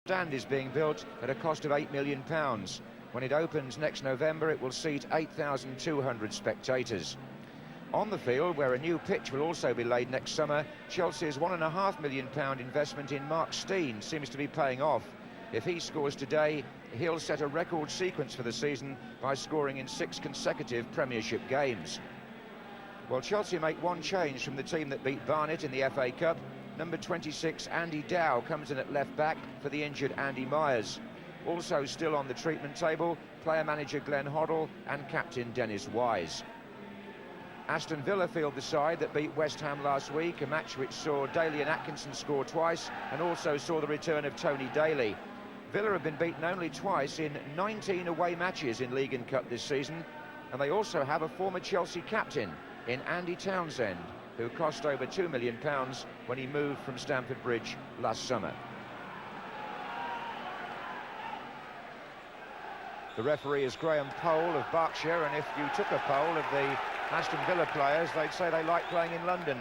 Stand is being built at a cost of £8 million. When it opens next November, it will seat 8,200 spectators. On the field, where a new pitch will also be laid next summer, Chelsea's £1.5 million investment in Mark Steen seems to be paying off. If he scores today, he'll set a record sequence for the season by scoring in 6 consecutive Premiership games. Well, Chelsea make one change from the team that beat Barnet in the FA Cup. Number 26, Andy Dow, comes in at left-back for the injured Andy Myers. Also still on the treatment table, player-manager Glenn Hoddle and captain Dennis Wise. Aston Villa field the side that beat West Ham last week, a match which saw Daly and Atkinson score twice and also saw the return of Tony Daly. Villa have been beaten only twice in 19 away matches in League and Cup this season, and they also have a former Chelsea captain in Andy Townsend, who cost over £2 million when he moved from Stamford Bridge last summer. The referee is Graham Pole of Berkshire, and if you took a poll of the Aston Villa players, they'd say they like playing in London.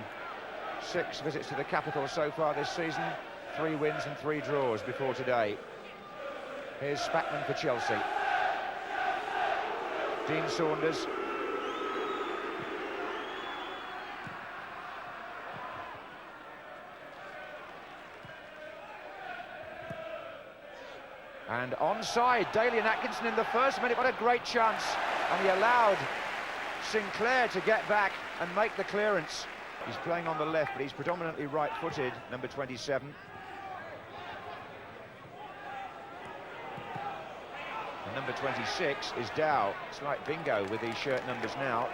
6 visits to the capital so far this season, 3 wins and 3 draws before today. Here's Spackman for Chelsea. Dean Saunders. And onside, Daly and Atkinson in the first minute. What a great chance. And he allowed Sinclair to get back and make the clearance. He's playing on the left, but he's predominantly right-footed, number 27. And number 26 is Dow. Slight bingo with these shirt numbers now.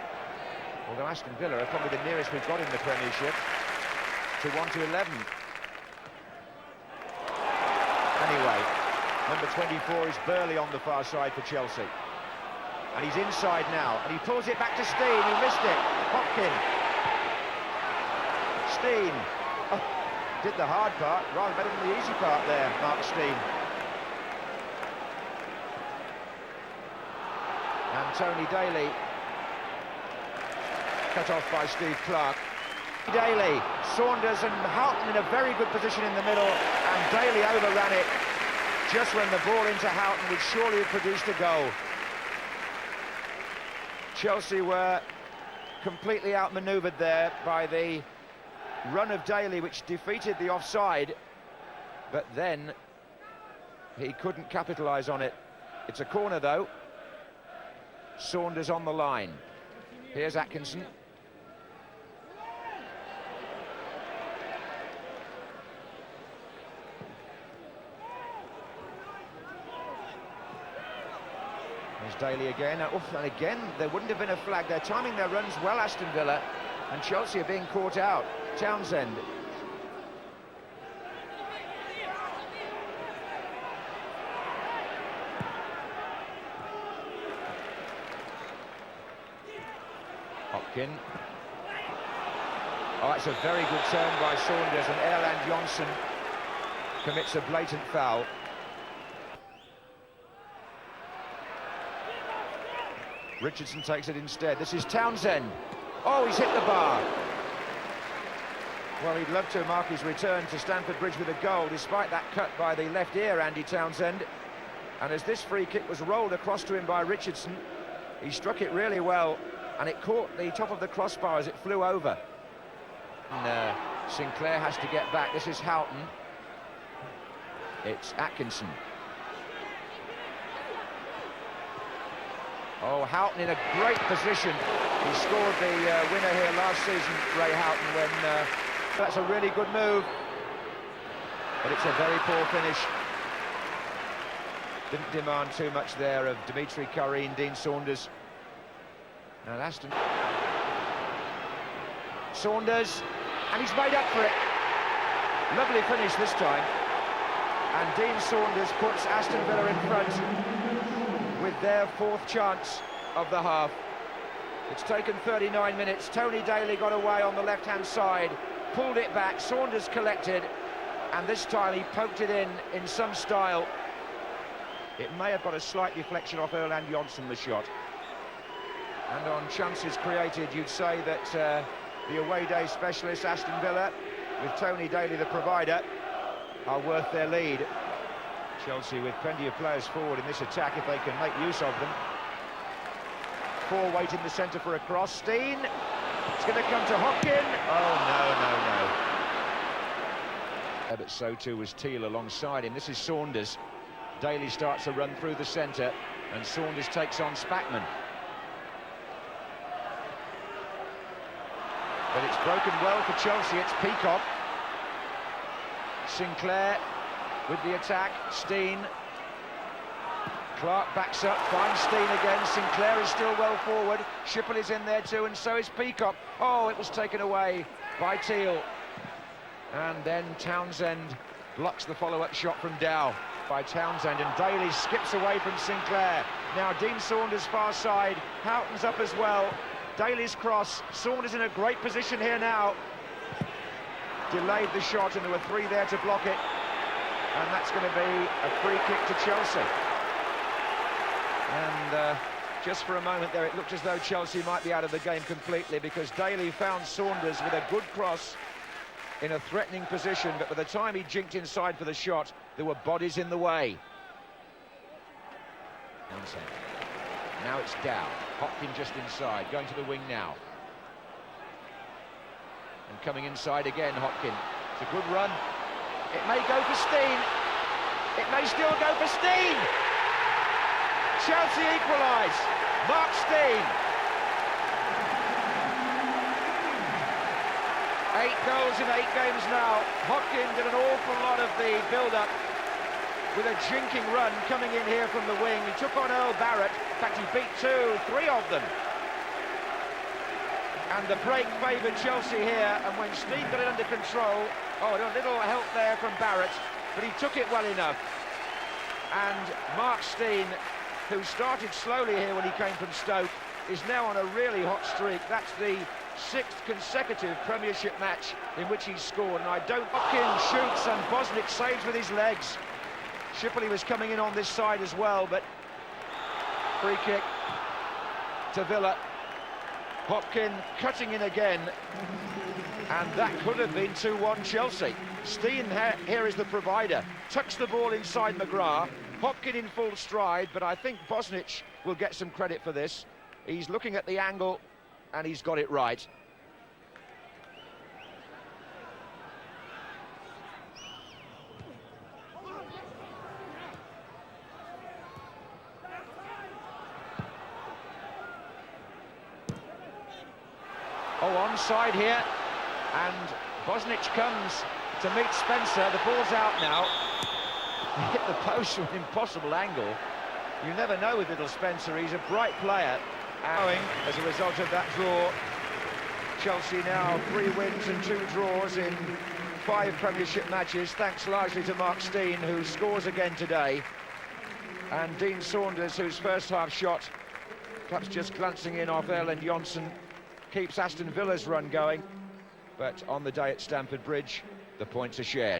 Although Aston Villa are probably the nearest we've got in the Premiership to 1 to 11. Anyway, number 24 is Burley on the far side for Chelsea. And he's inside now, and he pulls it back to Steen, who missed it. Hopkin. Steen. Oh, did the hard part, rather better than the easy part there, Mark Steen. And Tony Daly, cut off by Steve Clarke. Daly, Saunders and Houghton in a very good position in the middle, and Daly overran it just when the ball into Houghton would surely have produced a goal. Chelsea were completely outmanoeuvred there by the run of Daly, which defeated the offside, but then he couldn't capitalise on it. It's a corner though. Saunders on the line. Here's Atkinson. There's Daly again. And again, there wouldn't have been a flag. They're timing their runs well, Aston Villa, and Chelsea are being caught out. Townsend. Hopkin. Oh, it's a very good turn by Saunders, and Erland Johnson commits a blatant foul. Richardson takes it instead. This is Townsend. Oh, he's hit the bar. Well, he'd love to mark his return to Stamford Bridge with a goal, despite that cut by the left ear, Andy Townsend. And as this free kick was rolled across to him by Richardson, he struck it really well, and it caught the top of the crossbar as it flew over. And Sinclair has to get back. This is Houghton. It's Atkinson. Oh, Houghton in a great position. He scored the winner here last season, Ray Houghton, when that's a really good move. But it's a very poor finish. Didn't demand too much there of Dimitri Karin, Dean Saunders. And Aston. Saunders, and he's made up for it. Lovely finish this time. And Dean Saunders puts Aston Villa in front with their 4th chance of the half. It's taken 39 minutes. Tony Daly got away on the left-hand side, pulled it back, Saunders collected, and this time he poked it in some style. It may have got a slight deflection off Erland Johnson, the shot. And on chances created, you'd say that the away day specialist Aston Villa, with Tony Daly the provider, are worth their lead. Chelsea with plenty of players forward in this attack if they can make use of them. Four wait in the centre for a cross. Steen. It's going to come to Hopkin. Oh, no. But so too was Teal alongside him. This is Saunders. Daly starts a run through the centre, and Saunders takes on Spackman. But it's broken well for Chelsea. It's Peacock. Sinclair with the attack. Steen. Clark backs up, finds Steen again. Sinclair is still well forward. Schipperl is in there too, and so is Peacock. Oh, it was taken away by Teal. And then Townsend blocks the follow-up shot from Dow by Townsend, and Daly skips away from Sinclair. Now Dean Saunders far side, Houghton's up as well. Daly's cross, Saunders in a great position here now. Delayed the shot, and there were three there to block it. And that's going to be a free kick to Chelsea. And just for a moment there, it looked as though Chelsea might be out of the game completely, because Daly found Saunders with a good cross in a threatening position, but by the time he jinked inside for the shot, there were bodies in the way. Now it's Dow. Hopkin just inside, going to the wing now. And coming inside again, Hopkin. It's a good run. It may go for Steen. It may still go for Steen. Chelsea equalise. Mark Steen. 8 goals in 8 games now. Hopkin did an awful lot of the build-up with a jinking run coming in here from the wing. He took on Earl Barrett. In fact, he beat three of them. And the break favoured Chelsea here, and when Steen got it under control, a little help there from Barrett, but he took it well enough. And Mark Steen, who started slowly here when he came from Stoke, is now on a really hot streak. That's the 6th consecutive Premiership match in which he's scored, and Hopkins shoots and Bosnich saves with his legs. Schipperl was coming in on this side as well, but free kick to Villa. Hopkin cutting in again, and that could have been 2-1 Chelsea. Steen here is the provider, tucks the ball inside McGrath. Hopkin in full stride, but I think Bosnich will get some credit for this. He's looking at the angle, and he's got it right. Onside here, and Bosnich comes to meet Spencer. The ball's out now. He hit the post from an impossible angle. You never know with little Spencer. He's a bright player. As a result of that draw, Chelsea now 3 wins and 2 draws in 5 Premiership matches, thanks largely to Mark Steen, who scores again today, and Dean Saunders, whose first half shot, perhaps just glancing in off Erland Johnsen, keeps Aston Villa's run going. But on the day at Stamford Bridge, the points are shared.